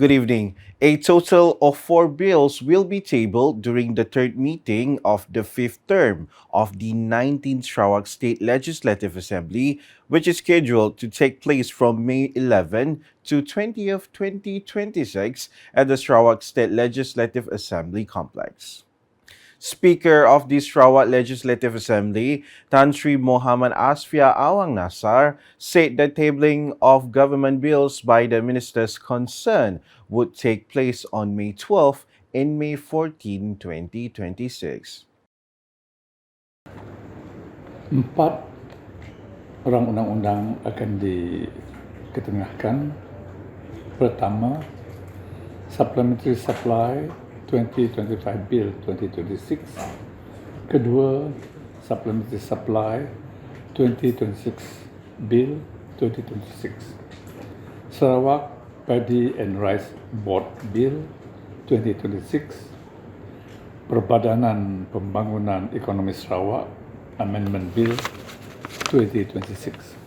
Good evening. A total of 4 bills will be tabled during the third meeting of the fifth term of the 19th Sarawak State Legislative Assembly, which is scheduled to take place from May 11 to 20th, 2026 at the Sarawak State Legislative Assembly Complex. Speaker of the Sarawak Legislative Assembly, Tan Sri Muhammad Asfia Awang Nasar, said the tabling of government bills by the ministers concerned would take place on May 12 and May 14, 2026. Empat orang undang-undang akan diketengahkan. Pertama, Supplementary Supply 2025 Bill 2026. Kedua, Supplementary Supply 2026 Bill 2026. Sarawak Paddy and Rice Board Bill 2026. Perbadanan Pembangunan Ekonomi Sarawak Amendment Bill 2026.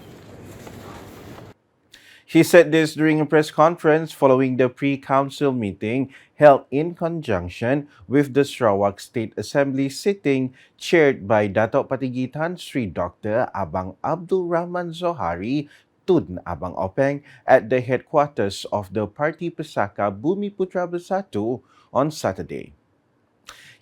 He said this during a press conference following the pre-council meeting held in conjunction with the Sarawak State Assembly sitting chaired by Datuk Patigi Tan Sri Dr. Abang Abdul Rahman Zohari Tun Abang Openg at the headquarters of the Parti Pesaka Bumi Putra Bersatu on Saturday.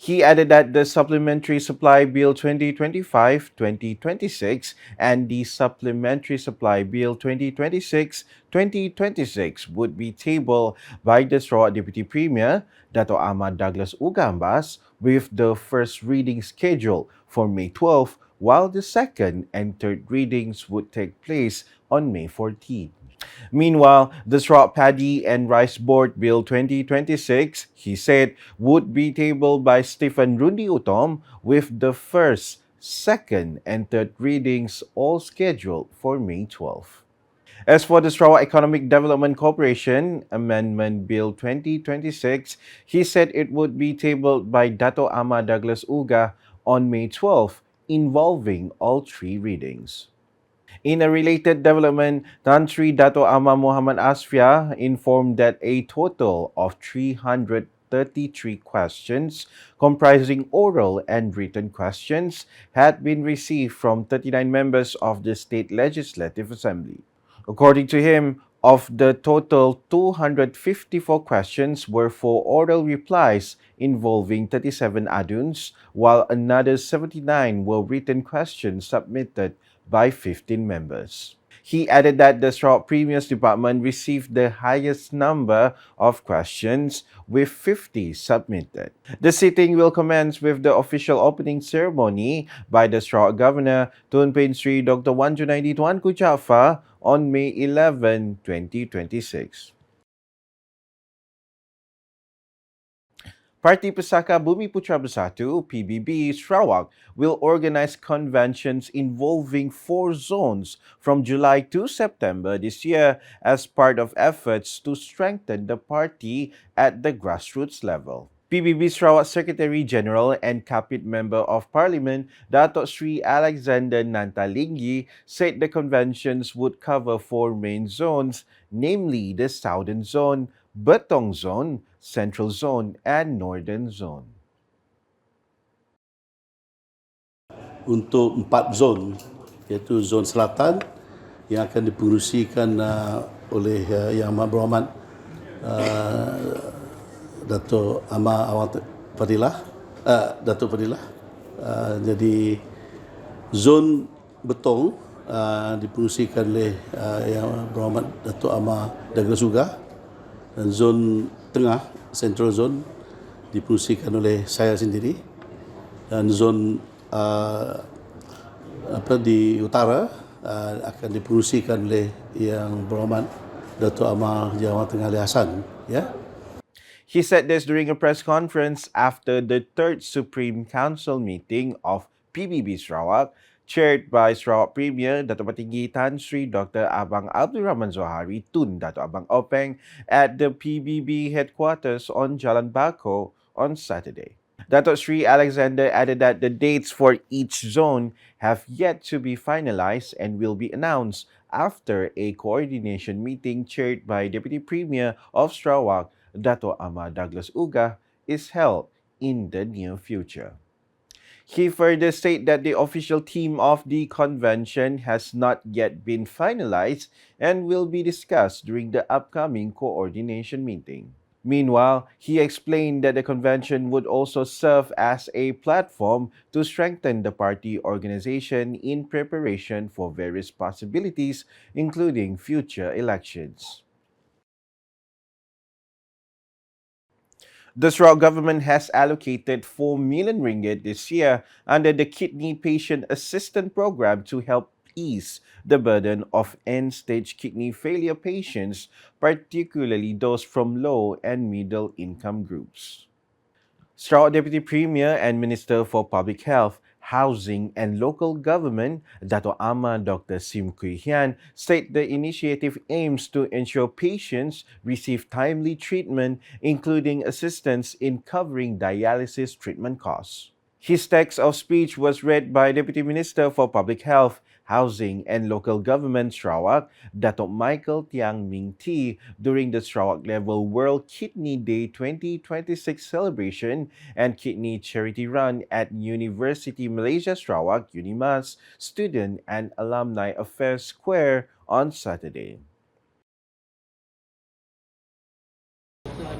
He added that the Supplementary Supply Bill 2025-2026 and the Supplementary Supply Bill 2026-2026 would be tabled by the Sarawak Deputy Premier, Dato' Ahmad Douglas Ugambas, with the first reading scheduled for May 12, while the second and third readings would take place on May 14. Meanwhile, the Sarawak Paddy and Rice Board Bill 2026, he said, would be tabled by Stephen Rundi Utom with the first, second, and third readings all scheduled for May 12. As for the Sarawak Economic Development Corporation Amendment Bill 2026, he said it would be tabled by Dato' Ahmad Douglas Uga on May 12, involving all three readings. In a related development, Tan Sri Dato' Amma Muhammad Asfia informed that a total of 333 questions, comprising oral and written questions, had been received from 39 members of the State Legislative Assembly. According to him, of the total, 254 questions were for oral replies involving 37 aduns, while another 79 were written questions submitted by 15 members. He added that the Sarawak Premier's Department received the highest number of questions, with 50 submitted. The sitting will commence with the official opening ceremony by the Sarawak Governor, Tun Pein Sri Dr. Wan Junaidi Tuanku Jaafar, on May 11, 2026. Parti Pesaka Bumi Putra Bersatu, PBB Sarawak, will organize conventions involving 4 zones from July to September this year as part of efforts to strengthen the party at the grassroots level. PBB Sarawak Secretary General and Kapit Member of Parliament, Dato' Sri Alexander Nantalinggi, said the conventions would cover 4 main zones, namely the Southern Zone, Betong Zone, Central Zone, and Northern Zone. Untuk 4 zon, iaitu zon selatan yang akan dipengerusikan oleh Yang Amat Berhormat Dato' Ahmad Awang Fadilah, Dato' Fadilah. Jadi zon Betong dipengerusikan oleh Yang Berhormat Dato' Ahmad Douglas Uga, dan zon tengah, Central Zone, dipengerusikan oleh saya sendiri, dan zon di utara akan dipengerusikan oleh Yang Berhormat Dato' Ahmad Jawan Tengah Ali Hassan. Ya. He said this during a press conference after the third Supreme Council meeting of PBB Sarawak, chaired by Sarawak Premier Dato' Patinggi Tan Sri Dr. Abang Abdul Rahman Zohari Tun Dato' Abang Openg at the PBB headquarters on Jalan Bako on Saturday. Dato' Sri Alexander added that the dates for each zone have yet to be finalized and will be announced after a coordination meeting chaired by Deputy Premier of Sarawak, Dato Ahmad Douglas Uga, is held in the near future. He further stated that the official theme of the convention has not yet been finalized and will be discussed during the upcoming coordination meeting. Meanwhile, he explained that the convention would also serve as a platform to strengthen the party organization in preparation for various possibilities, including future elections. The Sarawak government has allocated 4 million ringgit this year under the Kidney Patient Assistance Program to help ease the burden of end-stage kidney failure patients, particularly those from low and middle income groups. Sarawak Deputy Premier and Minister for Public Health, Housing and Local Government, Dato Ahmad Dr. Sim Kui Hian, state the initiative aims to ensure patients receive timely treatment, including assistance in covering dialysis treatment costs. His text of speech was read by Deputy Minister for Public Health, Housing and Local Government Sarawak, Dato Michael Tiang Ming T, during the Sarawak Level World Kidney Day 2026 celebration and kidney charity run at University Malaysia Sarawak UNIMAS Student and Alumni Affairs Square on Saturday.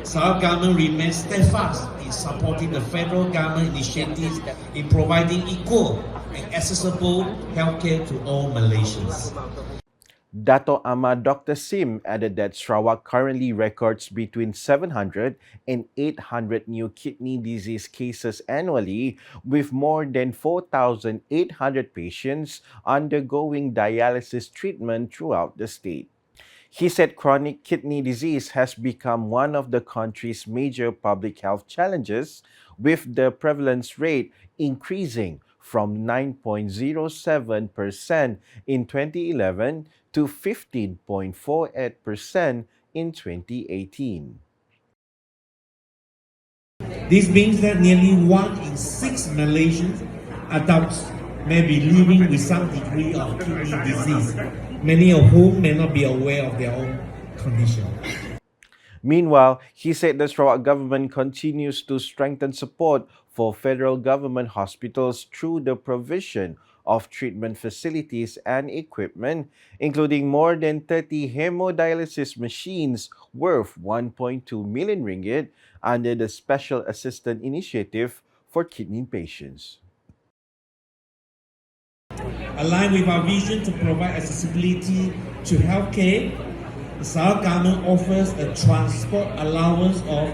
Sarawak government remains steadfast in supporting the federal government initiatives in providing equal and accessible healthcare to all Malaysians. Dato Ahmad Dr. Sim added that Sarawak currently records between 700 and 800 new kidney disease cases annually, with more than 4,800 patients undergoing dialysis treatment throughout the state. He said chronic kidney disease has become one of the country's major public health challenges, with the prevalence rate increasing from 9.07% in 2011 to 15.48% in 2018. This means that nearly 1 in 6 Malaysian adults may be living with some degree of kidney disease, many of whom may not be aware of their own condition. Meanwhile, he said the Sarawak government continues to strengthen support for federal government hospitals through the provision of treatment facilities and equipment, including more than 30 hemodialysis machines worth 1.2 million ringgit under the Special Assistance Initiative for Kidney Patients. Aligned with our vision to provide accessibility to healthcare, the Sarawak government offers a transport allowance of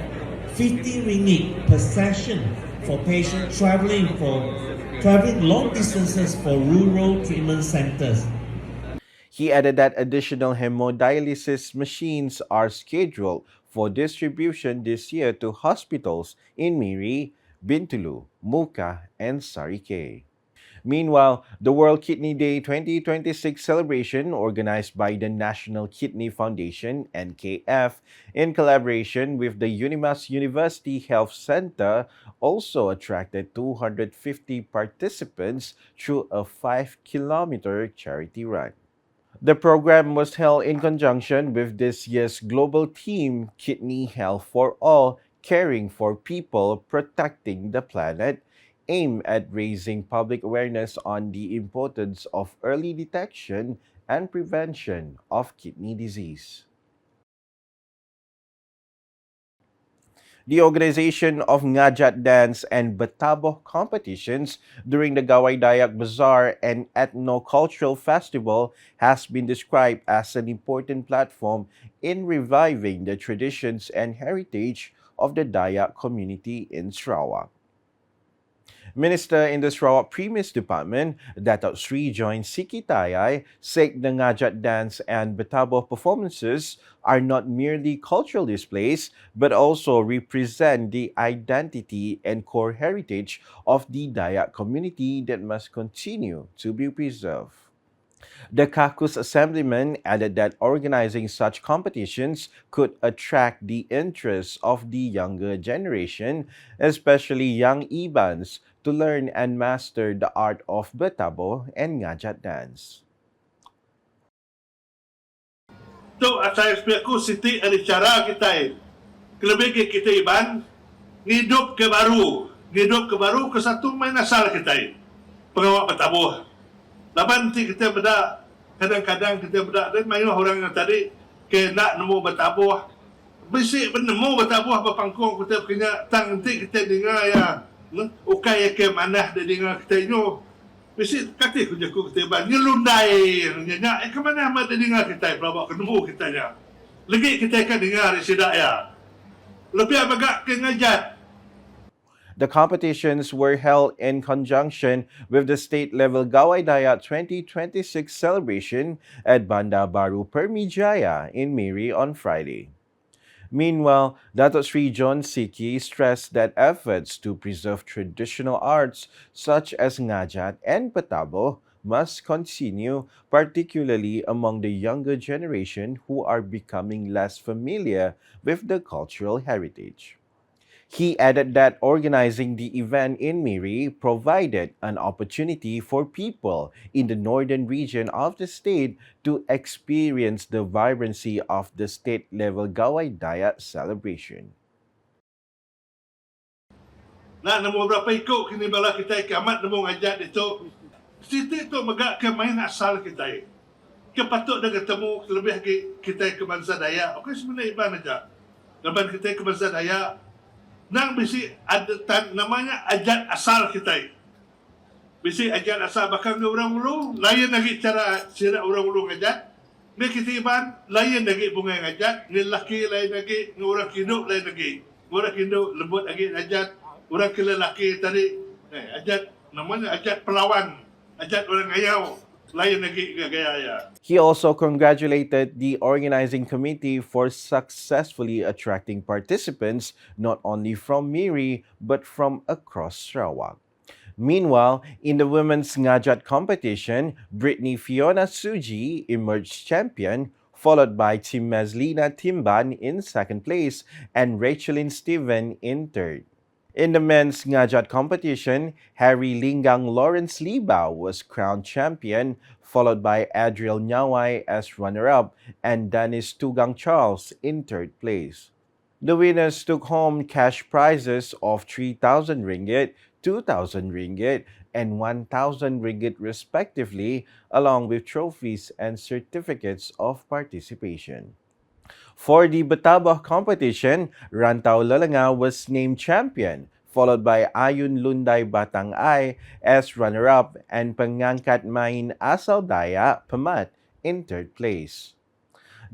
50 ringgit per session for patients travelling long distances for rural treatment centres. He added that additional hemodialysis machines are scheduled for distribution this year to hospitals in Miri, Bintulu, Muka, and Sarike. Meanwhile, the World Kidney Day 2026 celebration, organized by the National Kidney Foundation (NKF) in collaboration with the UNIMAS University Health Center, also attracted 250 participants through a 5-kilometer charity run. The program was held in conjunction with this year's global theme, Kidney Health for All, Caring for People, Protecting the Planet, aimed at raising public awareness on the importance of early detection and prevention of kidney disease. The organization of Ngajat dance and Betabuh competitions during the Gawai Dayak Bazaar and Ethno-Cultural Festival has been described as an important platform in reviving the traditions and heritage of the Dayak community in Sarawak. Minister in the Sarawak Premier's Department, Dato Sri Join Sikitayai, said the Ngajat dance and Betabuh performances are not merely cultural displays, but also represent the identity and core heritage of the Dayak community that must continue to be preserved. The caucus assemblyman added that organizing such competitions could attract the interest of the younger generation, especially young Ibans, to learn and master the art of Betabuh and Ngajat dance. Tu saya sepiaku siti ada cara kita. Kelebih kita iban hidup ke baru ke satu main asal kita. Pengawak Betabuh. Laban nanti kita beda kadang-kadang kita beda dan main orang yang tadi ke nak nemu Betabuh. Bisi nemu Betabuh berpangkung kita punya tang nanti kita dengar ya. Ukai ke mana dia dengar kita ini. Bisi kata ku kita ban nyelundai nya ke mana ada dengar kita berapa ketemu kita nya. Lagi kita akan dengar sidak ya. Lebih agak ke Ngajat. The competitions were held in conjunction with the state-level Gawai Dayak 2026 celebration at Bandar Baru Permijaya in Miri on Friday. Meanwhile, Dato Sri John Siki stressed that efforts to preserve traditional arts such as Ngajat and Betabuh must continue, particularly among the younger generation who are becoming less familiar with the cultural heritage. He added that organizing the event in Miri provided an opportunity for people in the northern region of the state to experience the vibrancy of the state-level Gawai Dayak celebration. Nak nemu berapa ikut kini bala kita kiamat nemu Ngajat itu. Siti tu megak ke main asal kita. Kepatut dah ketemu lebih kita ke bangsa Dayak. Okey sebenarnya iban aja. Lepas kita ke bangsa Dayak nang bisi ada namanya ajat asal kita. Bisi ajat asal bahkan orang ulu lain lagi cara sira orang ulu ngajat. Ni kita iban lain lagi bunga ngajat, ni lelaki lain lagi, ni orang kiduk lain lagi. Orang kiduk lembut lagi ajat, orang lelaki tadi ajat namanya ajat pelawan, ajat orang ayau. He also congratulated the organizing committee for successfully attracting participants not only from Miri but from across Sarawak. Meanwhile, in the women's Ngajat competition, Brittany Fiona Suji emerged champion, followed by Team Meslina Timban in second place and Rachelin Steven in third. In the men's Ngajat competition, Harry Linggang Lawrence Libao was crowned champion, followed by Adriel Nyawai as runner-up and Dennis Tugang Charles in third place. The winners took home cash prizes of 3,000 ringgit, 2,000 ringgit, and 1,000 ringgit respectively, along with trophies and certificates of participation. For the Betabuh competition, Rantau Lalanga was named champion, followed by Ayun Lunday Batang Ay as runner-up and Pangangkat Main Asal Daya Pamat in third place.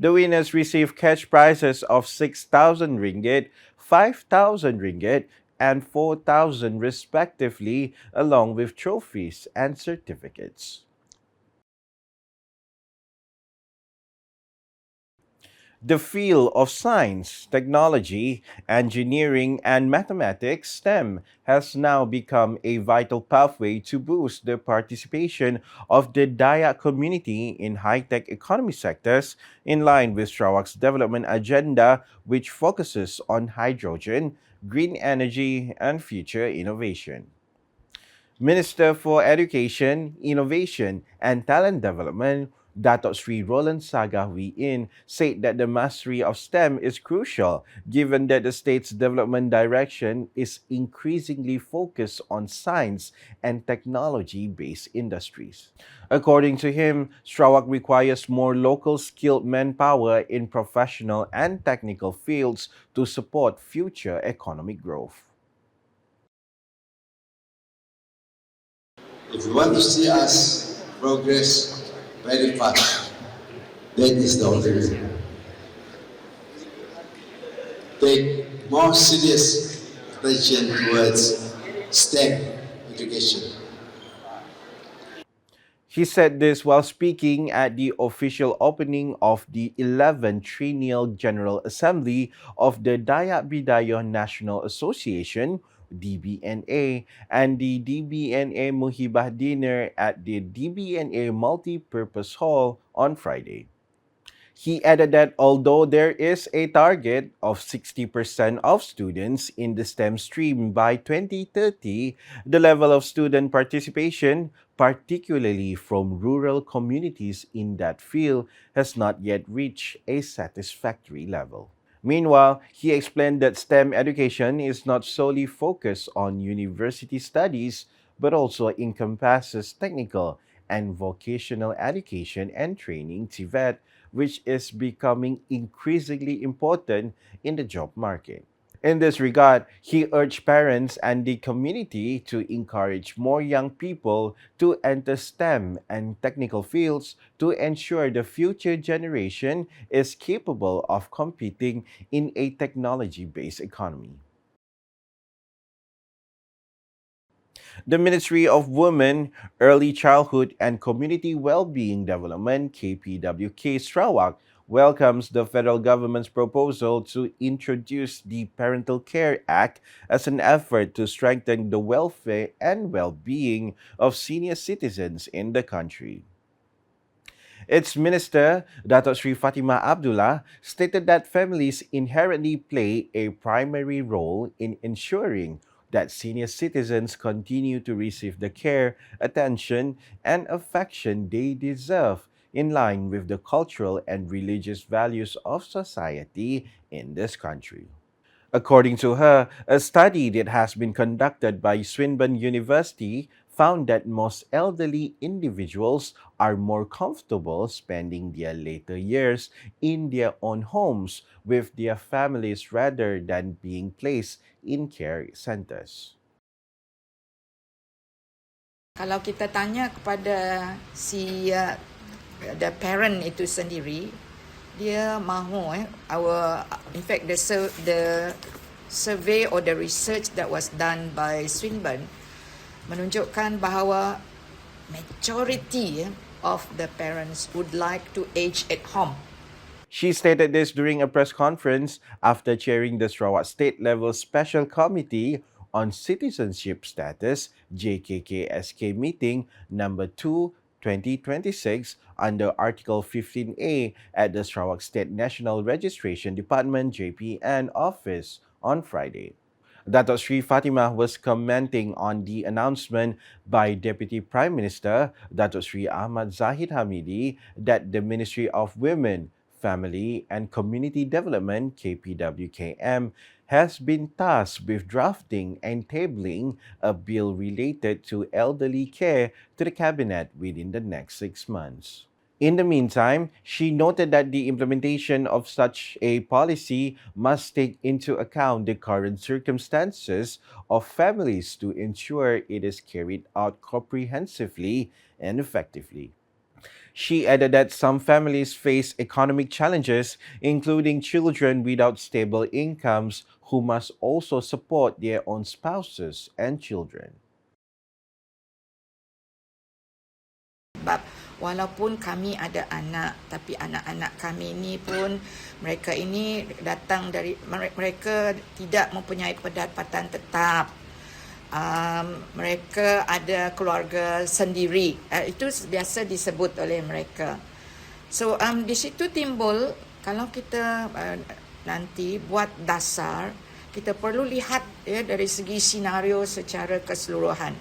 The winners received cash prizes of 6,000 ringgit, 5,000 ringgit, and 4,000 respectively, along with trophies and certificates. The field of science, technology, engineering, and mathematics (STEM) has now become a vital pathway to boost the participation of the Dayak community in high-tech economy sectors in line with Sarawak's development agenda, which focuses on hydrogen, green energy, and future innovation. Minister for Education, Innovation, and Talent Development, Dato Sri Roland Sagawi said that the mastery of STEM is crucial given that the state's development direction is increasingly focused on science and technology-based industries. According to him, Sarawak requires more local skilled manpower in professional and technical fields to support future economic growth. If you want to see us progress very fast, that is the only way. Take more serious attention towards STEM education. He said this while speaking at the official opening of the 11th Triennial General Assembly of the Dayak Bidayuh National Association, DBNA, and the DBNA Muhibah Dinner at the DBNA Multi-Purpose Hall on Friday. He added that although there is a target of 60% of students in the STEM stream by 2030, the level of student participation, particularly from rural communities in that field, has not yet reached a satisfactory level. Meanwhile, he explained that STEM education is not solely focused on university studies, but also encompasses technical and vocational education and training (TVET), which is becoming increasingly important in the job market. In this regard, he urged parents and the community to encourage more young people to enter STEM and technical fields to ensure the future generation is capable of competing in a technology-based economy. The Ministry of Women, Early Childhood and Community Wellbeing Development (KPWK) Sarawak welcomes the federal government's proposal to introduce the Parental Care Act as an effort to strengthen the welfare and well-being of senior citizens in the country. Its minister, Dato Sri Fatimah Abdullah, stated that families inherently play a primary role in ensuring that senior citizens continue to receive the care, attention, and affection they deserve in line with the cultural and religious values of society in this country. According to her, a study that has been conducted by Swinburne University found that most elderly individuals are more comfortable spending their later years in their own homes with their families rather than being placed in care centers. Kalau kita tanya kepada si the parent itu sendiri, dia mahu in fact the survey or the research that was done by Swinburne menunjukkan bahawa majority of the parents would like to age at home. She stated this during a press conference after chairing the Sarawak State Level Special Committee on Citizenship Status JKKSK meeting number 2 2026 under Article 15A at the Sarawak State National Registration Department JPN office on Friday. Dato Sri Fatimah was commenting on the announcement by Deputy Prime Minister Dato Sri Ahmad Zahid Hamidi that the Ministry of Women, Family and Community Development (KPWKM) has been tasked with drafting and tabling a bill related to elderly care to the Cabinet within the next 6 months. In the meantime, she noted that the implementation of such a policy must take into account the current circumstances of families to ensure it is carried out comprehensively and effectively. She added that some families face economic challenges, including children without stable incomes who must also support their own spouses and children. Sebab walaupun kami ada anak, tapi anak-anak kami ini pun mereka ini datang dari mereka tidak mempunyai pendapatan tetap. Mereka ada keluarga sendiri. Itu biasa disebut oleh mereka. So di situ timbul kalau kita nanti buat dasar, kita perlu lihat dari segi senario secara keseluruhan.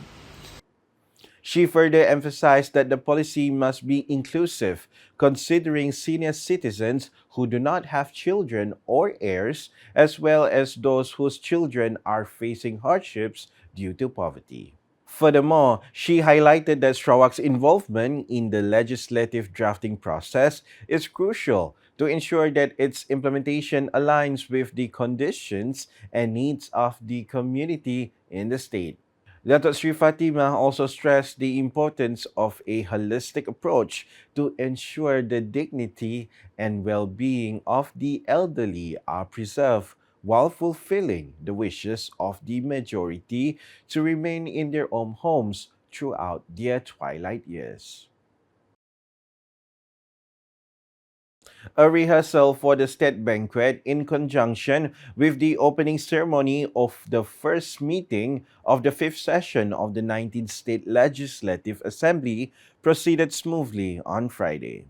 She further emphasized that the policy must be inclusive, considering senior citizens who do not have children or heirs, as well as those whose children are facing hardships due to poverty. Furthermore, she highlighted that Sarawak's involvement in the legislative drafting process is crucial to ensure that its implementation aligns with the conditions and needs of the community in the state. Dato Sri Fatimah also stressed the importance of a holistic approach to ensure the dignity and well-being of the elderly are preserved while fulfilling the wishes of the majority to remain in their own homes throughout their twilight years. A rehearsal for the state banquet in conjunction with the opening ceremony of the first meeting of the fifth session of the 19th State Legislative Assembly proceeded smoothly on Friday.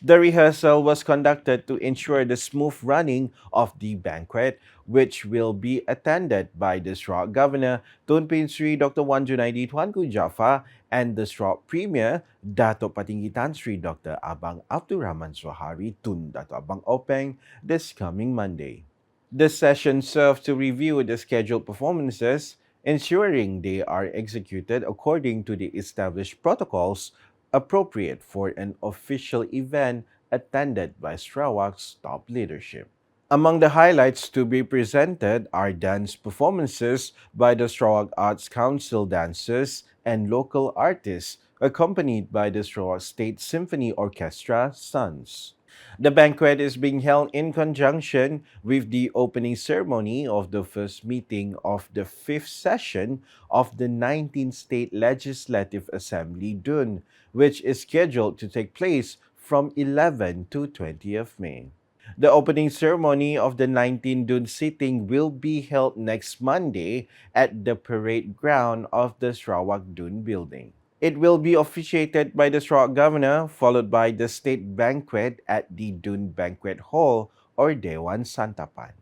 The rehearsal was conducted to ensure the smooth running of the banquet, which will be attended by the Sarawak Governor Tun Pin Sri Dr. Wan Junaidi Tuanku Jaafar and the Sarawak Premier Datuk Patinggi Tan Sri Dr. Abang Abdul Rahman Suhari Tun Datuk Abang Openg this coming Monday. The session served to review the scheduled performances, ensuring they are executed according to the established protocols appropriate for an official event attended by Sarawak's top leadership. Among the highlights to be presented are dance performances by the Sarawak Arts Council dancers and local artists, accompanied by the Sarawak State Symphony Orchestra Sons. The banquet is being held in conjunction with the opening ceremony of the first meeting of the fifth session of the 19th State Legislative Assembly Dun, which is scheduled to take place from 11 to 20 of May. The opening ceremony of the 19th Dun sitting will be held next Monday at the parade ground of the Sarawak Dun building. It will be officiated by the Sarawak Governor, followed by the state banquet at the Dun Banquet Hall or Dewan Santapan.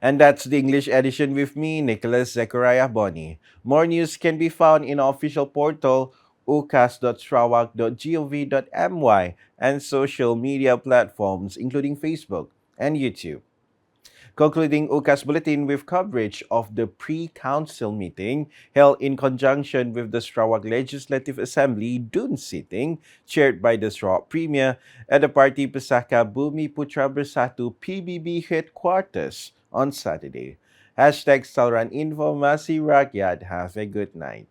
And that's the English edition with me, Nicholas Zechariah Boni. More news can be found in our official portal, ucas.sarawak.gov.my, and social media platforms, including Facebook and YouTube. Concluding UCAS Bulletin with coverage of the pre-council meeting held in conjunction with the Sarawak Legislative Assembly Dun sitting, chaired by the Sarawak Premier at the Parti Pesaka Bumi Putra Bersatu PBB headquarters on Saturday. Hashtag Saluran Informasi Rakyat. Have a good night.